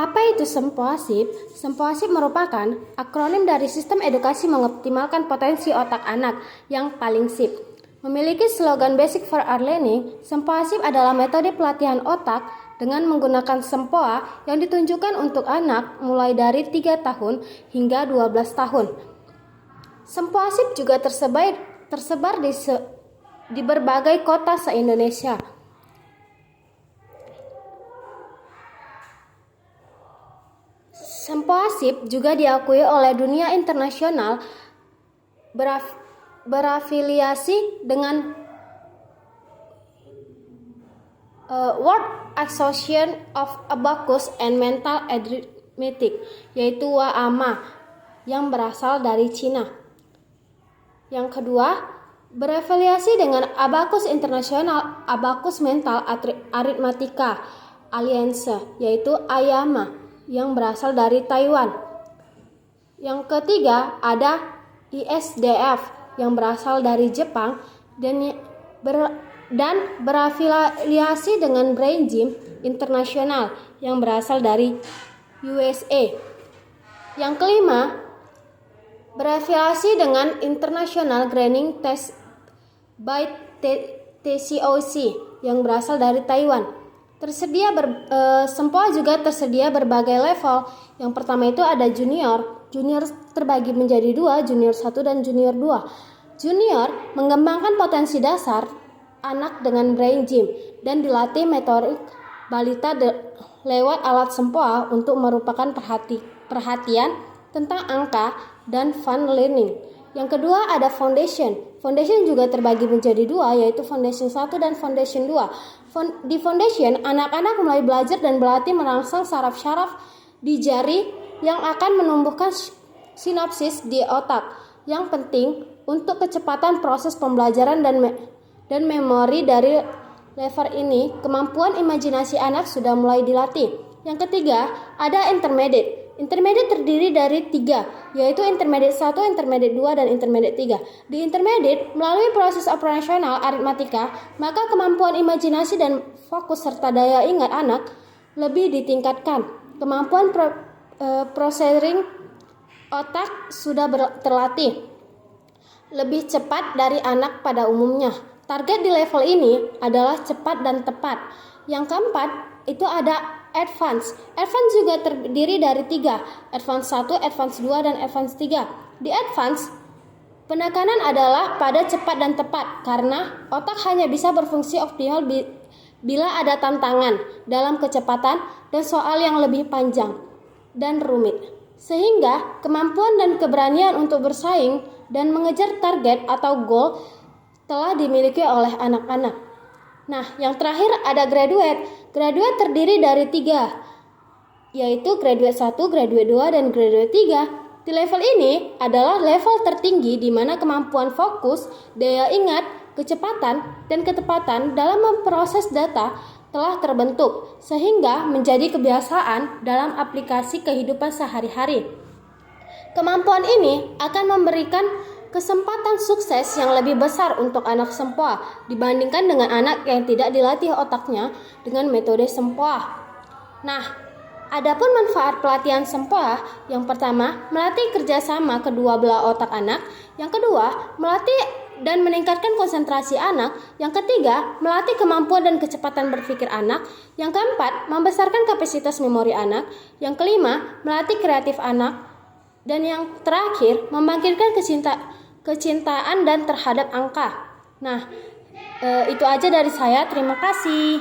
Apa itu Sempoasip? Sempoasip merupakan akronim dari Sistem Edukasi Mengoptimalkan Potensi Otak Anak yang paling SIP. Memiliki slogan Basic for Our Learning, Sempoasip adalah metode pelatihan otak dengan menggunakan sempoa yang ditunjukkan untuk anak mulai dari 3 tahun hingga 12 tahun. Sempoasip juga tersebar di berbagai kota se-Indonesia. Sempoasip juga diakui oleh dunia internasional, berafiliasi dengan World Association of Abacus and Mental Arithmetic, yaitu WAAMA, yang berasal dari Cina. Yang kedua, berafiliasi dengan Abacus International Abacus Mental Arithmetica Alliance, yaitu AYAMA, yang berasal dari Taiwan. Yang ketiga, ada ISDF yang berasal dari Jepang dan berafiliasi dengan Brain Gym International yang berasal dari USA. Yang kelima, berafiliasi dengan International Grading Test by TCOC yang berasal dari Taiwan. Sempoa juga tersedia berbagai level. Yang pertama itu ada junior. Junior terbagi menjadi 2, junior 1 dan junior 2. Junior mengembangkan potensi dasar anak dengan brain gym dan dilatih motorik balita lewat alat sempoa untuk merupakan perhatian tentang angka dan fun learning. Yang kedua ada foundation. Foundation juga terbagi menjadi 2, yaitu foundation 1 dan foundation 2. Di foundation, anak-anak mulai belajar dan berlatih merangsang saraf-saraf di jari yang akan menumbuhkan sinopsis di otak yang penting untuk kecepatan proses pembelajaran dan memori. Dari level ini, kemampuan imajinasi anak sudah mulai dilatih. Yang ketiga, ada intermediate. Intermediate terdiri dari 3, yaitu intermediate 1, intermediate 2, dan intermediate 3. Di intermediate, melalui proses operasional aritmatika, maka kemampuan imajinasi dan fokus serta daya ingat anak lebih ditingkatkan. Kemampuan processing otak sudah terlatih lebih cepat dari anak pada umumnya. Target di level ini adalah cepat dan tepat. Yang keempat, itu ada advance. Advance juga terdiri dari 3, advance 1, advance 2, dan advance 3. Di advance, penekanan adalah pada cepat dan tepat karena otak hanya bisa berfungsi optimal bila ada tantangan dalam kecepatan dan soal yang lebih panjang dan rumit. Sehingga kemampuan dan keberanian untuk bersaing dan mengejar target atau goal telah dimiliki oleh anak-anak. Nah, yang terakhir ada graduate. Graduate terdiri dari 3, yaitu graduate 1, graduate 2, dan graduate 3. Di level ini adalah level tertinggi di mana kemampuan fokus, daya ingat, kecepatan, dan ketepatan dalam memproses data telah terbentuk, sehingga menjadi kebiasaan dalam aplikasi kehidupan sehari-hari. Kemampuan ini akan memberikan kesempatan sukses yang lebih besar untuk anak sempoa dibandingkan dengan anak yang tidak dilatih otaknya dengan metode sempoa. Nah, adapun manfaat pelatihan sempoa, yang pertama, melatih kerjasama kedua belah otak anak. Yang kedua, melatih dan meningkatkan konsentrasi anak. Yang ketiga, melatih kemampuan dan kecepatan berpikir anak. Yang keempat, membesarkan kapasitas memori anak. Yang kelima, melatih kreatif anak. Dan yang terakhir, membangkitkan kecintaan dan terhadap angka. Nah, itu aja dari saya. Terima kasih.